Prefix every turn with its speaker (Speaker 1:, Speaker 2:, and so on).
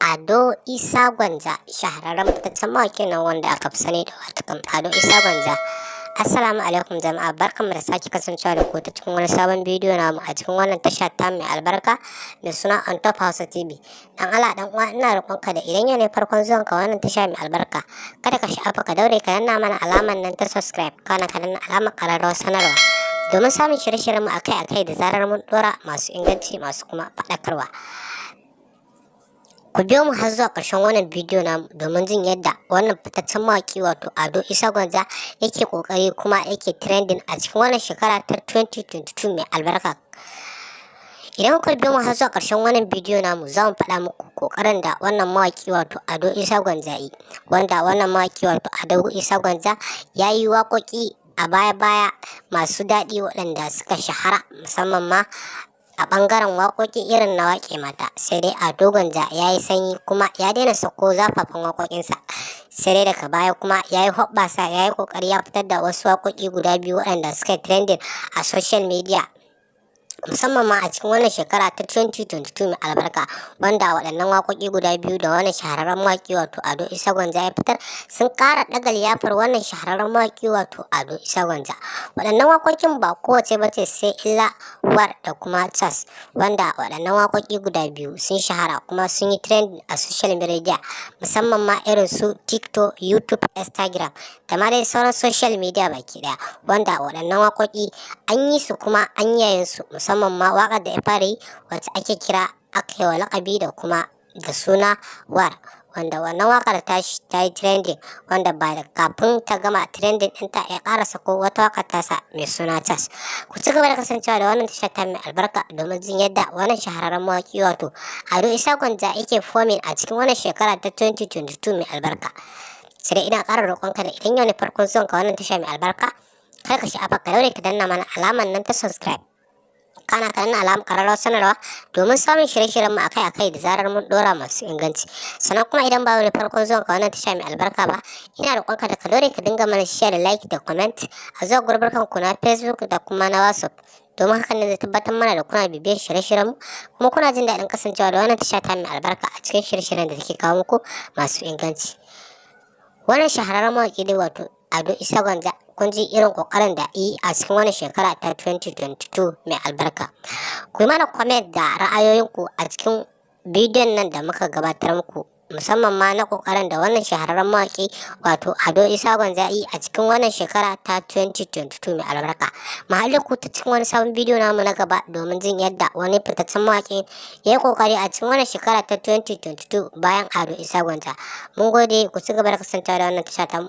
Speaker 1: Ado Isa Gwanja, shahararren fitaccen mawaƙin nan wanda aka fi sani da watakan Ado Isa Gwanja. Assalamu alaikum jama'a, barkanmu da sake kasancewa da ku ta cikin wani sabon bidiyo namu a cikin wannan tasha ta mai albarka da suna On Top Hausa TV. Dan Allah dan uwa, ina roƙonka da idan yau ne farkon zuwan ka wannan tasha mai albarka, kada ka sha'afa ka daure ka danna mana alamar nan ta subscribe, kana ka danna alamar ƙararrawar sanarwa domin samun shirye-shiryen mu akai-akai da zarar mun dora masu inganci masu kuma faɗakarwa. Ku biyo mu har zuwa ƙarshen wannan bidiyo namu domin jin yadda wannan fitaccen mawaƙi wato Ado Isa Gwanja yake ƙoƙari kuma yake trending a cikin wannan shekara ta 2022 mai albarka. Idan kuka biyo mu har zuwa ƙarshen wannan bidiyo namu, za mu faɗa muku ƙoƙarin da wannan mawaƙi wato Ado Isa Gwanja yi, wanda wannan mawaƙi wato Ado Isa Gwanja ya yi waƙoƙi a baya-baya masu daɗi waɗanda suka shahara musamman ma a ɓangaren waƙoƙi irin na waƙe mata. Sai dai Ado Gwanja ya yi sanyi kuma ya daina sako zafafan waƙoƙinsa, sai dai daga baya kuma ya yi hoɓɓasa, ya yi ƙoƙari ya fitar da wasu waƙoƙi guda biyu waɗanda suka trending a social media musamman ma a cikin wannan shekara ta 2022 mai albarka, wanda waɗannan waƙoƙi guda biyu da wannan shahararren mawaƙi wato Ado Isa Gwanja ya fitar sun ƙara ɗaga liyafar wannan shahararren mawaƙi wato Ado Isa Gwanja. Waɗannan waƙoƙin ba kowace ba ce sai illa war da kuma cas, wanda waɗannan waƙoƙi guda biyu sun shahara kuma sun yi trend a social media musamman ma irin su TikTok, YouTube, Instagram da ma dai sauran social media baki ɗaya, wanda waɗannan waƙoƙi an yi su kuma an yayin su musamman ma waƙar da ya fara yi wacce ake kira aka yi wa laƙabi da kuma da suna war, wanda wannan waƙar ta yi trending, wanda ba da kafin ta gama trending ɗinta ya ƙara sako wata waƙar tasa mai suna cas. Ku ci gaba da kasancewa da wannan tashar ta mai albarka domin jin yadda wannan shahararren mawaƙi wato Ado Isa Gwanja yake forming a cikin wannan shekara ta 2022 mai albarka. Sai dai ina ƙara roƙonka da idan yau ne farkon zuwan ka wannan tasha mai albarka, kar ka sha'afa ka daure ka danna mana alamar nan ta subscribe, kana ka danna alamar ƙararrawar sanarwa domin samun shirye-shiryen mu akai-akai da zarar mun dora masu inganci. Sannan kuma idan ba wani farkon zuwan ka wannan tasha mai albarka ba, ina roƙonka da ka daure ka dinga mana share da like da comment a zuwa gurburkan ku na Facebook da kuma na WhatsApp, domin hakan ne zai tabbatar mana da kuna bibiyar shirye-shiryen mu kuma kuna jin daɗin kasancewa da wannan tasha ta mai albarka a cikin shirye-shiryen da take kawo muku masu inganci. Wannan shahararren mawaƙi dai wato Ado Isa Gwanja, kun ji irin ƙoƙarin da yi a cikin wannan shekara ta 2022 mai albarka. Ku yi mana comment da ra'ayoyinku a cikin bidiyon nan da muka gabatar muku, musamman ma na ƙoƙarin da wannan shahararren mawaƙi wato Ado Isa Gwanja yi a cikin wannan shekara ta 2022 mai albarka. Mu haɗu ku ta cikin wani sabon bidiyo namu na gaba domin jin yadda wani fitaccen mawaƙi ya yi ƙoƙari a cikin wannan shekara ta 2022 bayan Ado Isa Gwanja. Mun gode, ku ci gaba da kasancewa da wannan tasha ta mu.